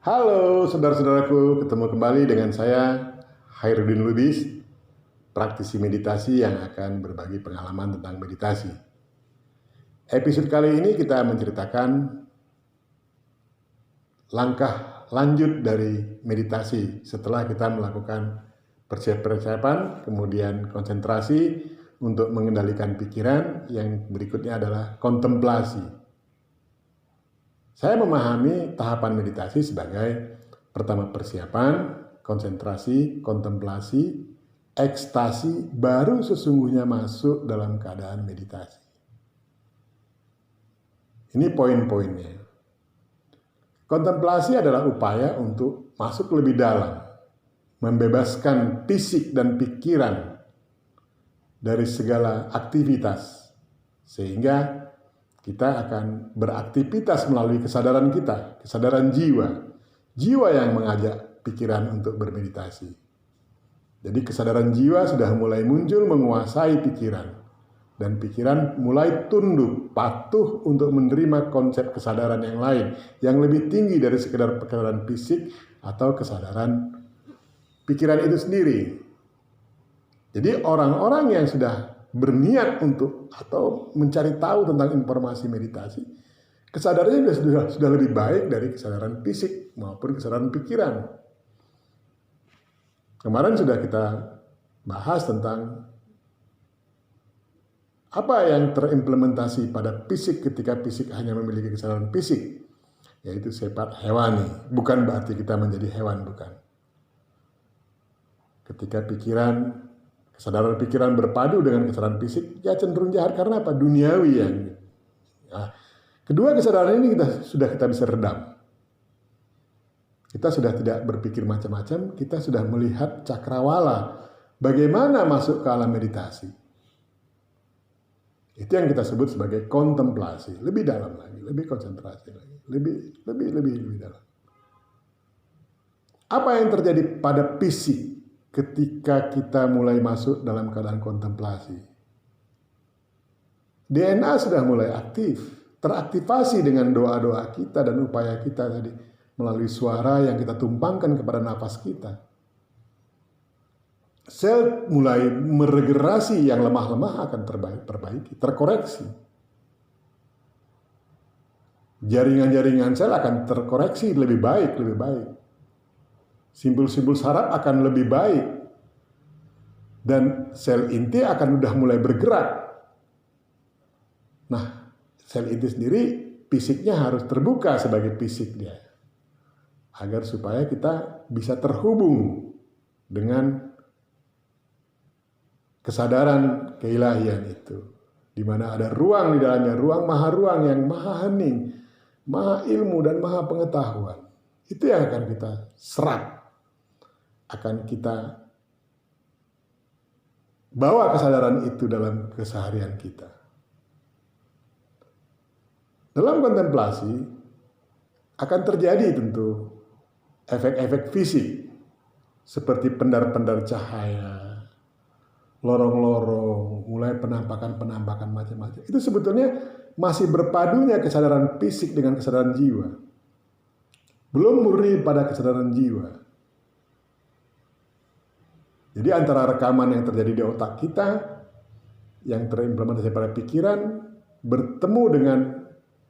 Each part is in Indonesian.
Halo saudara-saudaraku, ketemu kembali dengan saya Hairudin Lubis, praktisi meditasi yang akan berbagi pengalaman tentang meditasi. Episode kali ini kita menceritakan langkah lanjut dari meditasi setelah kita melakukan persiapan, kemudian konsentrasi untuk mengendalikan pikiran. Yang berikutnya adalah kontemplasi. Saya memahami tahapan meditasi sebagai pertama persiapan, konsentrasi, kontemplasi, ekstasi, baru sesungguhnya masuk dalam keadaan meditasi. Ini poin-poinnya. Kontemplasi adalah upaya untuk masuk lebih dalam, membebaskan fisik dan pikiran dari segala aktivitas, sehingga kita akan beraktivitas melalui kesadaran kita, kesadaran jiwa. Jiwa yang mengajak pikiran untuk bermeditasi. Jadi kesadaran jiwa sudah mulai muncul menguasai pikiran. Dan pikiran mulai tunduk, patuh untuk menerima konsep kesadaran yang lain. Yang lebih tinggi dari sekedar kesadaran fisik atau kesadaran pikiran itu sendiri. Jadi orang-orang yang sudah berniat untuk atau mencari tahu tentang informasi meditasi, kesadarannya sudah lebih baik dari kesadaran fisik maupun kesadaran pikiran. Kemarin sudah kita bahas tentang apa yang terimplementasi pada fisik ketika fisik hanya memiliki kesadaran fisik, yaitu sifat hewani. Bukan berarti kita menjadi hewan, bukan. Ketika kesadaran pikiran berpadu dengan kesadaran fisik, ya cenderung jahat. Karena apa? Duniawi yang. Nah, kedua kesadaran ini sudah kita bisa redam. Kita sudah tidak berpikir macam-macam, kita sudah melihat cakrawala. Bagaimana masuk ke alam meditasi? Itu yang kita sebut sebagai kontemplasi. Lebih dalam lagi, lebih konsentrasi lagi, lebih dalam. Apa yang terjadi pada fisik ketika kita mulai masuk dalam keadaan kontemplasi? DNA sudah mulai aktif, teraktivasi dengan doa-doa kita dan upaya kita tadi melalui suara yang kita tumpangkan kepada nafas kita. Sel mulai meregenerasi, yang lemah-lemah akan terbaiki, terkoreksi. Jaringan-jaringan sel akan terkoreksi lebih baik. Simbol-simbol saraf akan lebih baik. Dan sel inti akan udah mulai bergerak. Nah, sel inti sendiri fisiknya harus terbuka sebagai fisik dia. Agar supaya kita bisa terhubung dengan kesadaran keilahian itu. Di mana ada ruang di dalamnya, ruang yang maha hening, maha ilmu dan maha pengetahuan. Itu yang akan kita serap. Akan kita bawa kesadaran itu dalam keseharian kita. Dalam kontemplasi akan terjadi tentu efek-efek fisik seperti pendar-pendar cahaya, lorong-lorong, mulai penampakan macam-macam. Itu sebetulnya masih berpadunya kesadaran fisik dengan kesadaran jiwa. Belum murni pada kesadaran jiwa. Jadi antara rekaman yang terjadi di otak kita, yang terimplementasi pada pikiran, bertemu dengan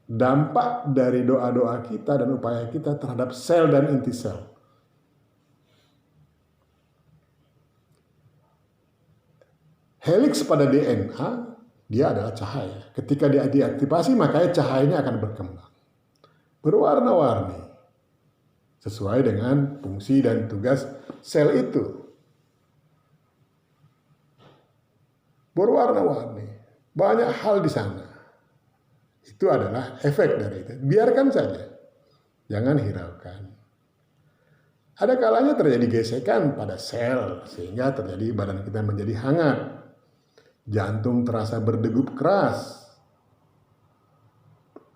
dampak dari doa-doa kita dan upaya kita terhadap sel dan inti sel. Helix pada DNA, dia adalah cahaya. Ketika dia diaktifasi, makanya cahayanya akan berkembang. Berwarna-warni. Sesuai dengan fungsi dan tugas sel itu. Berwarna-warni. Banyak hal di sana. Itu adalah efek dari itu. Biarkan saja. Jangan hiraukan. Ada kalanya terjadi gesekan pada sel. Sehingga terjadi badan kita menjadi hangat. Jantung terasa berdegup keras.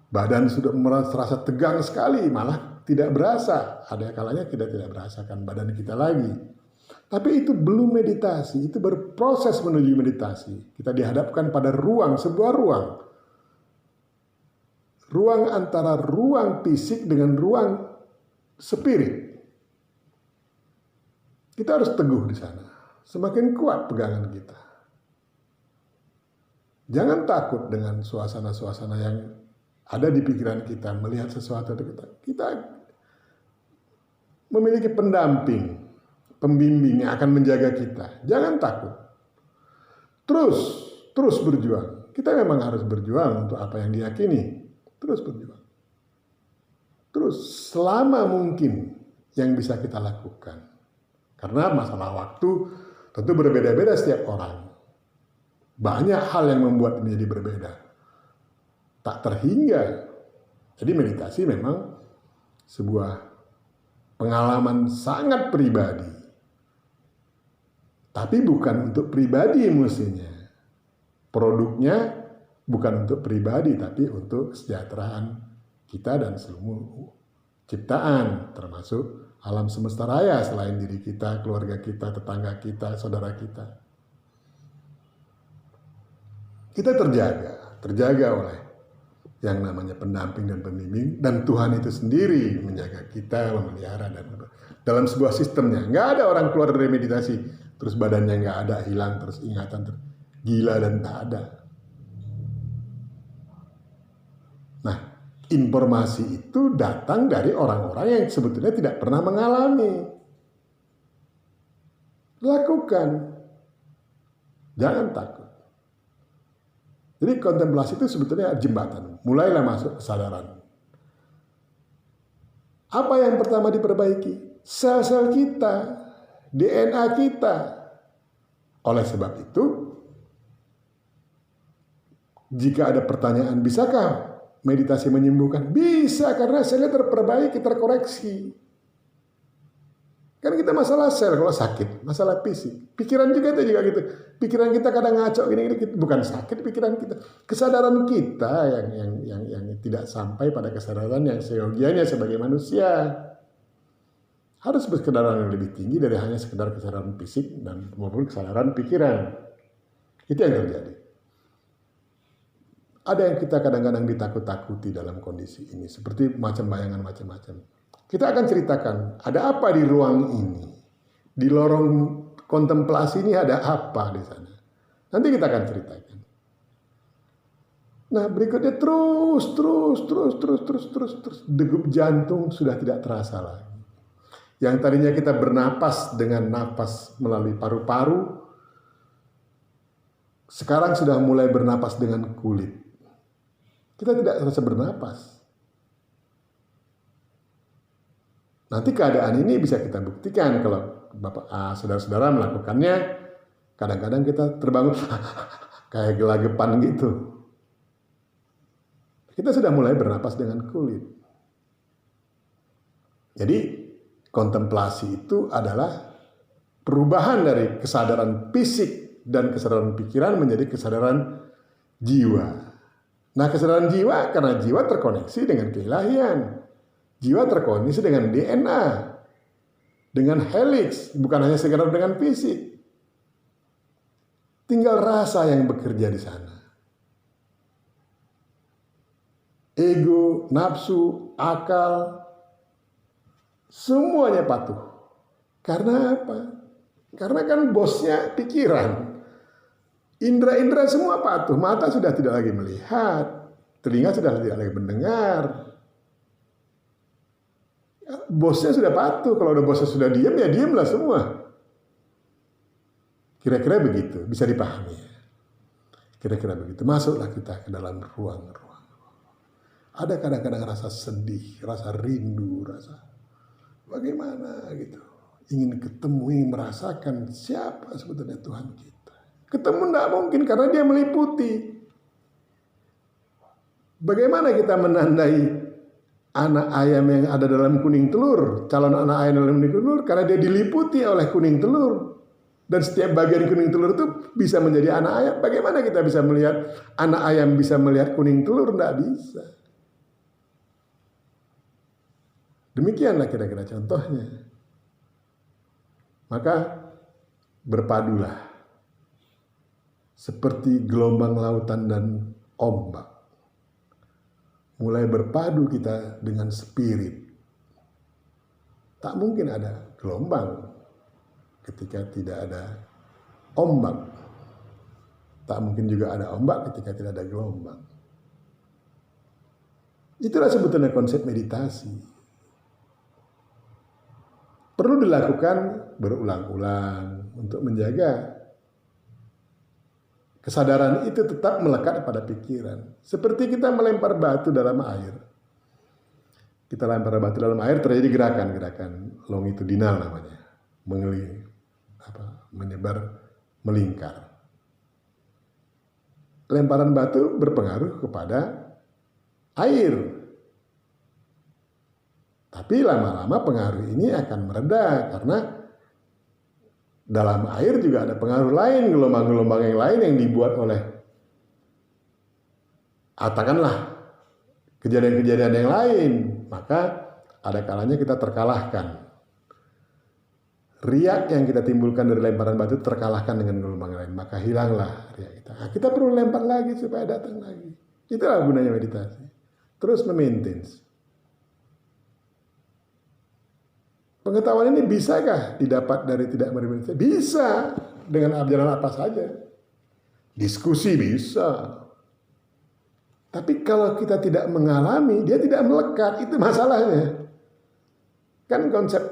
Badan sudah terasa tegang sekali. Malah tidak berasa. Ada kalanya kita tidak merasakan badan kita lagi. Tapi itu belum meditasi, itu berproses menuju meditasi. Kita dihadapkan pada sebuah ruang. Ruang antara ruang fisik dengan ruang spirit. Kita harus teguh di sana. Semakin kuat pegangan kita. Jangan takut dengan suasana-suasana yang ada di pikiran kita, melihat sesuatu kita. Kita memiliki pendamping, pembimbing yang akan menjaga kita. Jangan takut. Terus berjuang. Kita memang harus berjuang untuk apa yang diyakini. Terus berjuang. Terus selama mungkin yang bisa kita lakukan. Karena masalah waktu tentu berbeda-beda setiap orang. Banyak hal yang membuat ini jadi berbeda. Tak terhingga. Jadi meditasi memang sebuah pengalaman sangat pribadi. Tapi bukan untuk pribadi mestinya. Produknya bukan untuk pribadi, tapi untuk kesejahteraan kita dan seluruh ciptaan, termasuk alam semesta raya selain diri kita, keluarga kita, tetangga kita, saudara kita. Kita terjaga oleh yang namanya pendamping dan pembimbing, dan Tuhan itu sendiri menjaga kita, memelihara, dan dalam sebuah sistemnya. Nggak ada orang keluar dari meditasi, terus badannya nggak ada, hilang, terus ingatan, gila, dan tak ada. Nah, informasi itu datang dari orang-orang yang sebetulnya tidak pernah mengalami. Lakukan. Jangan takut. Jadi kontemplasi itu sebetulnya jembatan. Mulailah masuk kesadaran. Apa yang pertama diperbaiki? Sel-sel kita, DNA kita. Oleh sebab itu, jika ada pertanyaan, bisakah meditasi menyembuhkan? Bisa, karena selnya terperbaiki, terkoreksi. Kan kita masalah sel kalau sakit, masalah fisik. Pikiran juga itu juga gitu. Pikiran kita kadang ngaco gini, bukan sakit pikiran kita. Kesadaran kita yang tidak sampai pada kesadaran yang seyogianya sebagai manusia. Harus berkesadaran yang lebih tinggi dari hanya sekedar kesadaran fisik dan maupun kesadaran pikiran. Itu yang terjadi. Ada yang kita kadang-kadang ditakut-takuti dalam kondisi ini, seperti macam bayangan macam-macam. Kita akan ceritakan, ada apa di ruang ini? Di lorong kontemplasi ini ada apa di sana? Nanti kita akan ceritakan. Nah, berikutnya terus. Degup jantung sudah tidak terasa lagi. Yang tadinya kita bernapas dengan napas melalui paru-paru, sekarang sudah mulai bernapas dengan kulit. Kita tidak terasa bernapas. Nanti keadaan ini bisa kita buktikan kalau saudara-saudara melakukannya. Kadang-kadang kita terbangun kayak gelagapan gitu. Kita sudah mulai bernapas dengan kulit. Jadi kontemplasi itu adalah perubahan dari kesadaran fisik dan kesadaran pikiran menjadi kesadaran jiwa. Nah, kesadaran jiwa, karena jiwa terkoneksi dengan keilahian. Jiwa terkoneksi dengan DNA. Dengan helix, bukan hanya sekedar dengan fisik. Tinggal rasa yang bekerja di sana. Ego, nafsu, akal, semuanya patuh. Karena apa? Karena kan bosnya pikiran. Indra-indra semua patuh. Mata sudah tidak lagi melihat. Telinga sudah tidak lagi mendengar. Bosnya sudah patuh. Kalau udah bosnya sudah diam, ya diamlah semua. Kira-kira begitu. Bisa dipahami. Kira-kira begitu. Masuklah kita ke dalam ruang-ruang. Ada kadang-kadang rasa sedih, rasa rindu, rasa bagaimana gitu. Ingin ketemu, ingin merasakan siapa sebetulnya Tuhan kita. Ketemu tidak mungkin karena dia meliputi. Bagaimana kita menandai anak ayam yang ada dalam kuning telur, calon anak ayam dalam kuning telur? Karena dia diliputi oleh kuning telur. Dan setiap bagian kuning telur itu bisa menjadi anak ayam. Bagaimana kita bisa melihat anak ayam bisa melihat kuning telur? Tidak bisa. Demikianlah kira-kira contohnya. Maka berpadulah. Seperti gelombang lautan dan ombak. Mulai berpadu kita dengan spirit. Tak mungkin ada gelombang ketika tidak ada ombak. Tak mungkin juga ada ombak ketika tidak ada gelombang. Itulah sebetulnya konsep meditasi. Perlu dilakukan berulang-ulang untuk menjaga kesadaran itu tetap melekat pada pikiran. Seperti kita melempar batu dalam air. Kita lempar batu dalam air, terjadi gerakan longitudinal namanya. Menyebar, melingkar. Lemparan batu berpengaruh kepada air. Tapi lama-lama pengaruh ini akan mereda karena dalam air juga ada pengaruh lain, gelombang-gelombang yang lain yang dibuat oleh katakanlah kejadian-kejadian yang lain. Maka ada kalanya kita terkalahkan. Riak yang kita timbulkan dari lemparan batu terkalahkan dengan gelombang lain. Maka hilanglah riak kita. Nah, kita perlu lempar lagi supaya datang lagi. Itulah gunanya meditasi. Terus memaintain. Pengetahuan ini bisakah didapat dari tidak bermeditasi? Bisa. Dengan jalan apa saja. Diskusi bisa. Tapi kalau kita tidak mengalami, dia tidak melekat. Itu masalahnya. Kan konsep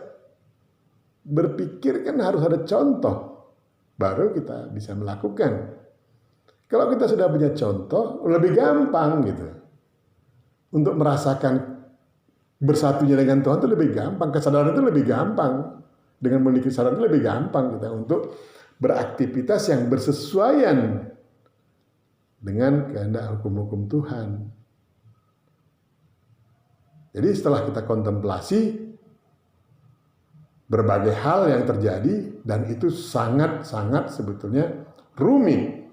berpikir kan harus ada contoh. Baru kita bisa melakukan. Kalau kita sudah punya contoh, lebih gampang gitu. Untuk merasakan bersatunya dengan Tuhan itu lebih gampang. Kesadaran itu lebih gampang. Dengan memiliki kesadaran itu lebih gampang kita untuk beraktivitas yang bersesuaian dengan kehendak hukum-hukum Tuhan. Jadi setelah kita kontemplasi berbagai hal yang terjadi dan itu sangat-sangat sebetulnya rumit.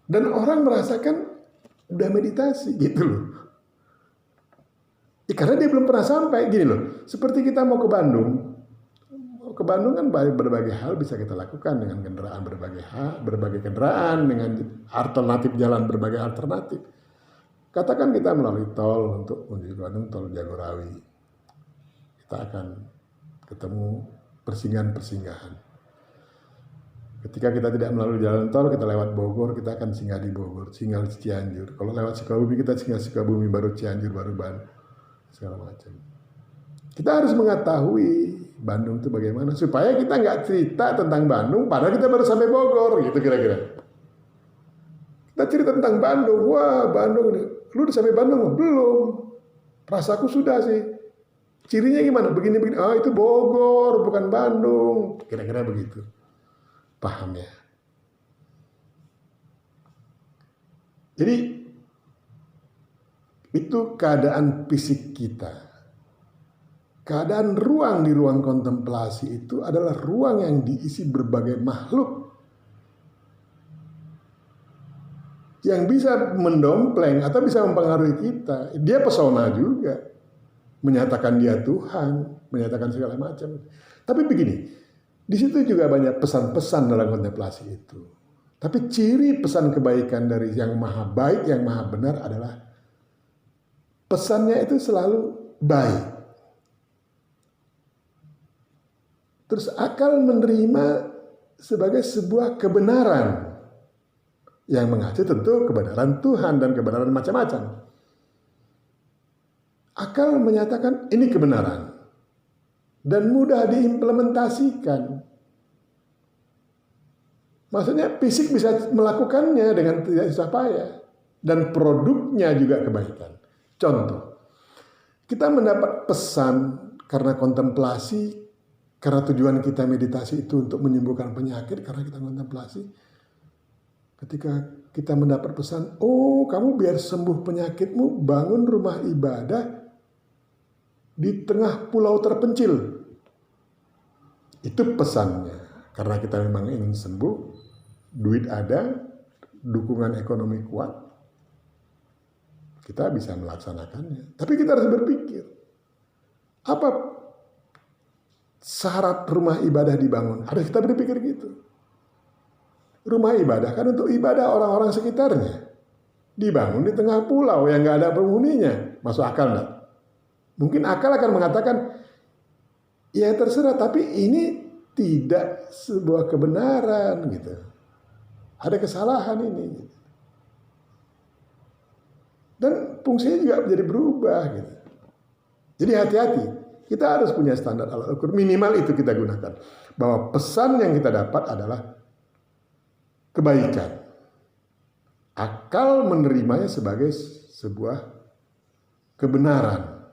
Dan orang merasakan udah meditasi gitu loh. Karena dia belum pernah sampai gini loh. Seperti kita mau ke Bandung. Ke Bandung kan berbagai hal bisa kita lakukan dengan kendaraan berbagai kendaraan, dengan alternatif jalan berbagai alternatif. Katakan kita melalui tol untuk menuju ke Bandung, tol Jagorawi. Kita akan ketemu persinggahan-persinggahan. Ketika kita tidak melalui jalan tol, kita lewat Bogor, kita akan singgah di Bogor, singgah di Cianjur. Kalau lewat Sukabumi, kita singgah Sukabumi, baru Cianjur, baru Bandung, segala macam. Kita harus mengetahui Bandung itu bagaimana supaya kita nggak cerita tentang Bandung padahal kita baru sampai Bogor gitu kira-kira. Kita cerita tentang Bandung, wah Bandung nih, lu udah sampai Bandung belum? Rasaku sudah sih. Cirinya gimana? Begini-begini. Oh itu Bogor bukan Bandung. Kira-kira begitu. Paham ya? Jadi itu keadaan fisik kita. Keadaan ruang di ruang kontemplasi itu adalah ruang yang diisi berbagai makhluk yang bisa mendompleng atau bisa mempengaruhi kita. Dia pesona juga, menyatakan dia Tuhan, menyatakan segala macam. Tapi begini, di situ juga banyak pesan-pesan dalam kontemplasi itu. Tapi ciri pesan kebaikan dari yang maha baik, yang maha benar adalah pesannya itu selalu baik. Terus akal menerima sebagai sebuah kebenaran yang mengacu tentu kebenaran Tuhan dan kebenaran macam-macam. Akal menyatakan ini kebenaran dan mudah diimplementasikan. Maksudnya fisik bisa melakukannya dengan tidak susah payah dan produknya juga kebaikan. Contoh, kita mendapat pesan karena kontemplasi. Karena tujuan kita meditasi itu untuk menyembuhkan penyakit, karena kita kontemplasi. Ketika kita mendapat pesan, oh kamu biar sembuh penyakitmu, bangun rumah ibadah di tengah pulau terpencil. Itu pesannya. Karena kita memang ingin sembuh, duit ada, dukungan ekonomi kuat, kita bisa melaksanakannya. Tapi kita harus berpikir, apa syarat rumah ibadah dibangun? Harus kita berpikir gitu. Rumah ibadah kan untuk ibadah orang-orang sekitarnya. Dibangun di tengah pulau yang nggak ada penghuninya. Masuk akal nggak? Mungkin akal akan mengatakan, Ya terserah, tapi ini tidak sebuah kebenaran gitu. Ada kesalahan ini. Dan fungsinya juga menjadi berubah gitu. Jadi hati-hati. Kita harus punya standar alat ukur. Minimal itu kita gunakan. Bahwa pesan yang kita dapat adalah kebaikan. Akal menerimanya sebagai sebuah kebenaran.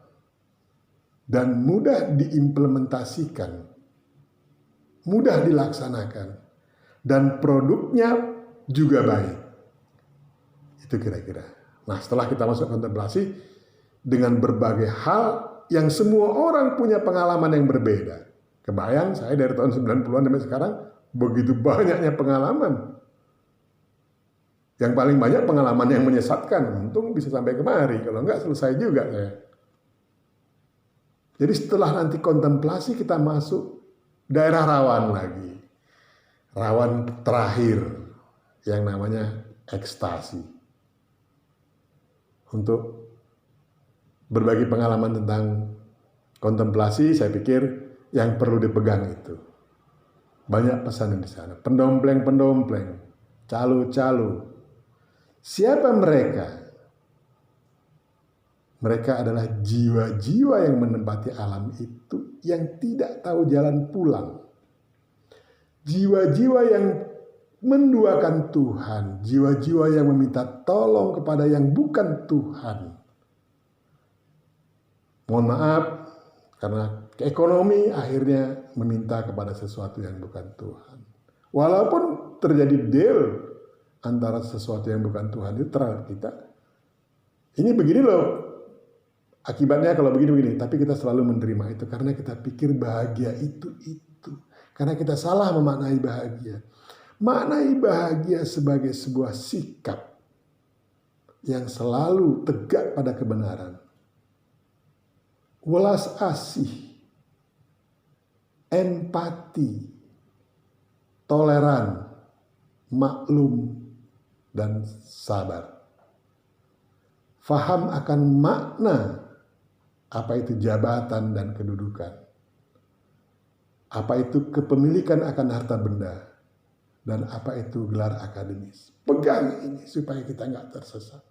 Dan mudah diimplementasikan. Mudah dilaksanakan. Dan produknya juga baik. Itu kira-kira. Nah, setelah kita masuk kontemplasi dengan berbagai hal yang semua orang punya pengalaman yang berbeda. Kebayang saya dari tahun 90-an sampai sekarang begitu banyaknya pengalaman. Yang paling banyak pengalaman yang menyesatkan. Untung bisa sampai kemari, kalau enggak selesai juga saya. Jadi setelah nanti kontemplasi kita masuk daerah rawan lagi. Rawan terakhir yang namanya ekstasi. Untuk berbagi pengalaman tentang kontemplasi, saya pikir yang perlu dipegang itu. Banyak pesan di sana. Pendompleng-pendompleng, calo-calo. Siapa mereka? Mereka adalah jiwa-jiwa yang menempati alam itu yang tidak tahu jalan pulang. Jiwa-jiwa yang menduakan Tuhan, jiwa-jiwa yang meminta tolong kepada yang bukan Tuhan. Mohon maaf, karena ekonomi akhirnya meminta kepada sesuatu yang bukan Tuhan. Walaupun terjadi deal antara sesuatu yang bukan Tuhan itu terhadap kita. Ini begini loh, akibatnya kalau begini-begini, tapi kita selalu menerima itu karena kita pikir bahagia itu. Karena kita salah memaknai bahagia. Maknai bahagia sebagai sebuah sikap yang selalu tegak pada kebenaran. Welas asih, empati, toleran, maklum, dan sabar. Faham akan makna apa itu jabatan dan kedudukan. Apa itu kepemilikan akan harta benda. Dan apa itu gelar akademis. Pegang ini supaya kita nggak tersesat.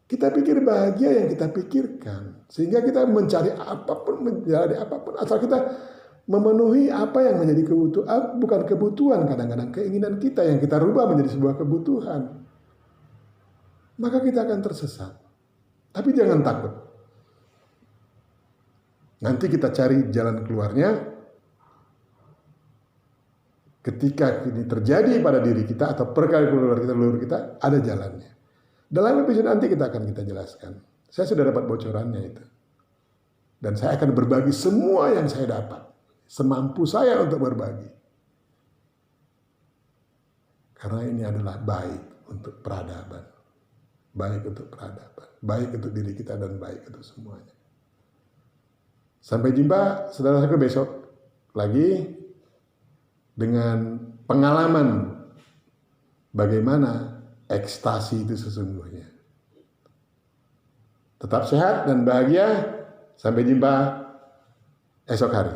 Kita pikir bahagia yang kita pikirkan. Sehingga kita mencari apapun, menjadi apapun. Asal kita memenuhi apa yang menjadi kebutuhan. Bukan kebutuhan, kadang-kadang keinginan kita yang kita rubah menjadi sebuah kebutuhan. Maka kita akan tersesat. Tapi jangan takut. Nanti kita cari jalan keluarnya. Ketika ini terjadi pada diri kita atau perkara leluhur kita, ada jalannya. Dalam episode nanti kita jelaskan. Saya sudah dapat bocorannya itu. Dan saya akan berbagi semua yang saya dapat. Semampu saya untuk berbagi. Karena ini adalah baik untuk peradaban. Baik untuk peradaban. Baik untuk diri kita dan baik untuk semuanya. Sampai jumpa saudara-saudaraku besok lagi. Dengan pengalaman bagaimana ekstasi itu sesungguhnya. Tetap sehat dan bahagia. Sampai jumpa esok hari.